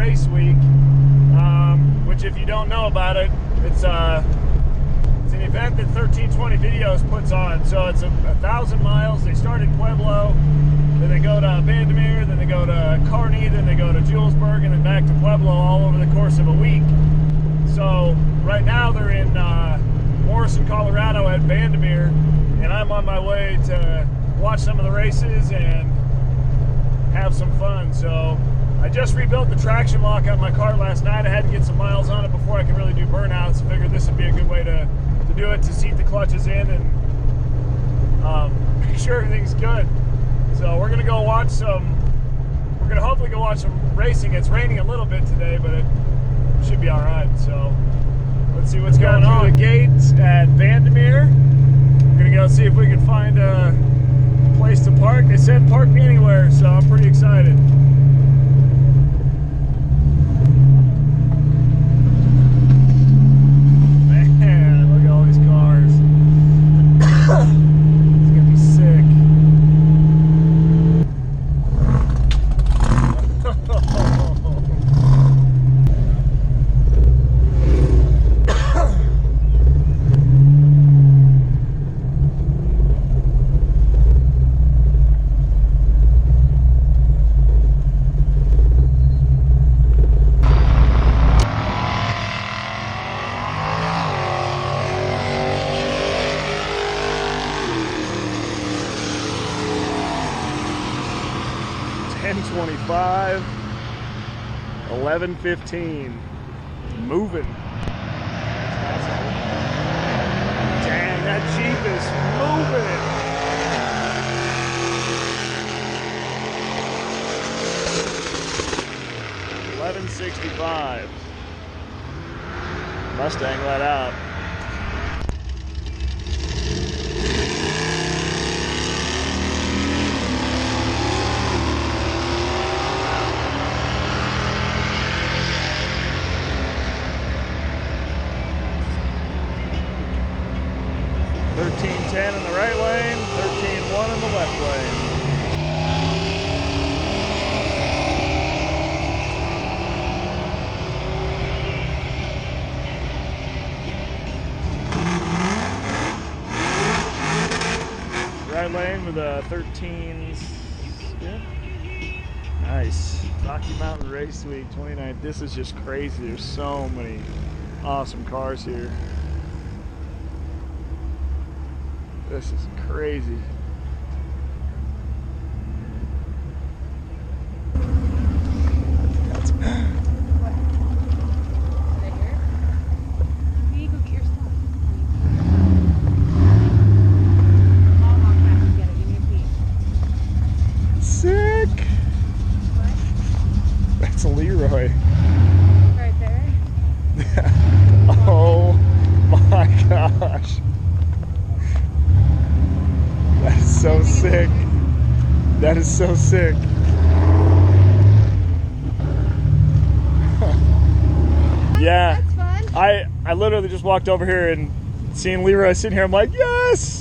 race week, which if you don't know about it, it's an event that 1320 Videos puts on. So it's 1,000 miles. They start in Pueblo, then they go to Vandermeer, then they go to Kearney, then they go to Julesburg, and then back to Pueblo all over the course of a week. So right now they're in Morrison, Colorado at Vandermeer, and I'm on my way to watch some of the races and have some fun. So I just rebuilt the traction lock on my car last night. I had to get some miles on it before I could really do burnouts. Figured this would be a good way to do it, to seat the clutches in and make sure everything's good. So we're gonna go watch some, we're gonna hopefully go watch some racing. It's raining a little bit today, but it should be all right. So let's see what's going on. Through the gates at Vandermeer. We're gonna go see if we can find a place to park. They said park me anywhere, so I'm pretty excited. Man, look at all these cars. It's gonna be sick. 10:25, 11:15, moving. Dang, that Jeep is moving. $11.65. Mustang let out. $13.10 in the right lane, $13.1 in the left lane. Right lane with a 13s. Yeah. Nice. Rocky Mountain Race Week 29. This is just crazy. There's so many awesome cars here. This is crazy. That's what? Right here? You need to go get your stuff. I'll walk back and get it. You need to pee. sick. What? That's Leroy. Right there? Oh my gosh. That is so sick. That is so sick. Yeah. That's fun. I literally just walked over here and seeing Leroy sitting here, I'm like, yes!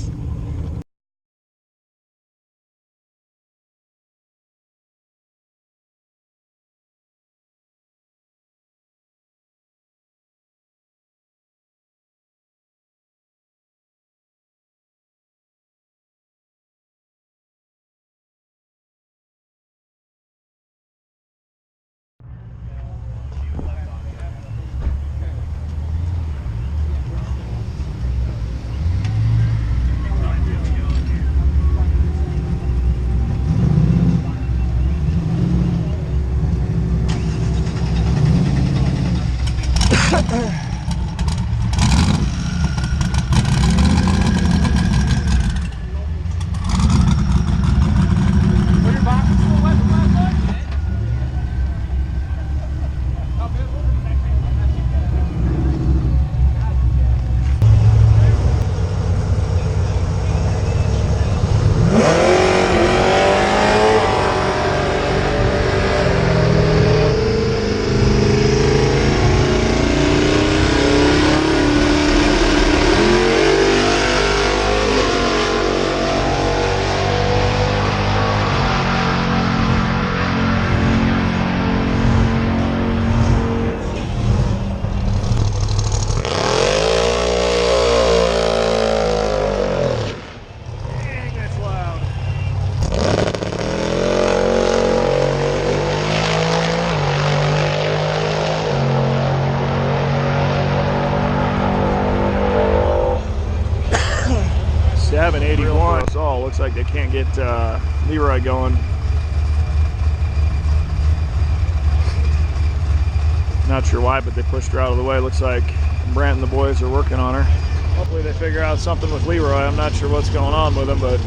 Looks like they can't get Leroy going. Not sure why, but they pushed her out of the way. Looks like Brent and the boys are working on her. Hopefully they figure out something with Leroy. I'm not sure what's going on with him, but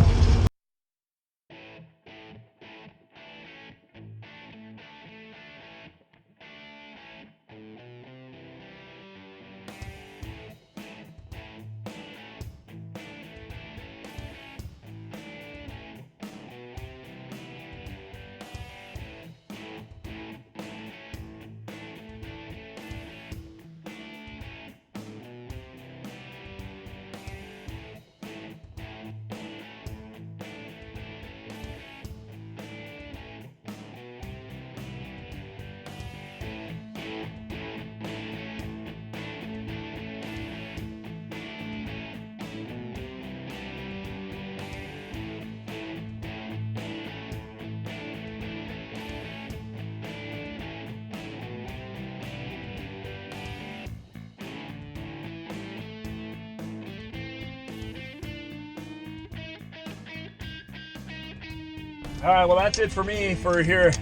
all right, well, that's it for me for here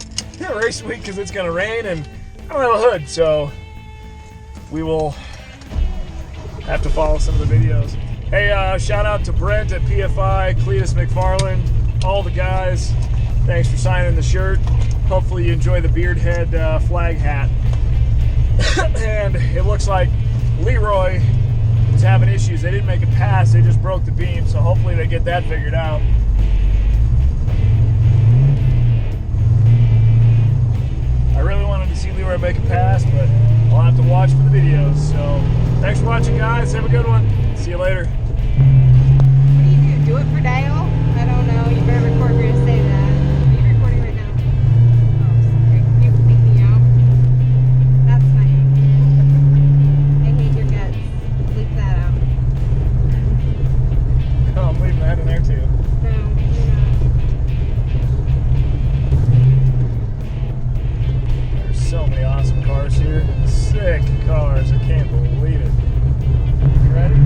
race week, because it's going to rain and I don't have a hood, so we will have to follow some of the videos. Hey, shout out to Brent at PFI, Cletus McFarland, all the guys. Thanks for signing the shirt. Hopefully you enjoy the beard head flag hat. And it looks like Leroy is having issues. They didn't make a pass, they just broke the beam, so hopefully they get that figured out. I really wanted to see Leroy make a pass, but I'll have to watch for the videos. So thanks for watching, guys. Have a good one. See you later. What do you do? Do it for Dale? I don't know. You better record if you're gonna say that. Are you recording right now? Oh, sorry. You can take me out. That's funny. I hate your guts. Leave that out. Oh, I'm leaving that in there too. No, you're not. There's so many awesome cars here. Sick cars. I can't believe it. You ready?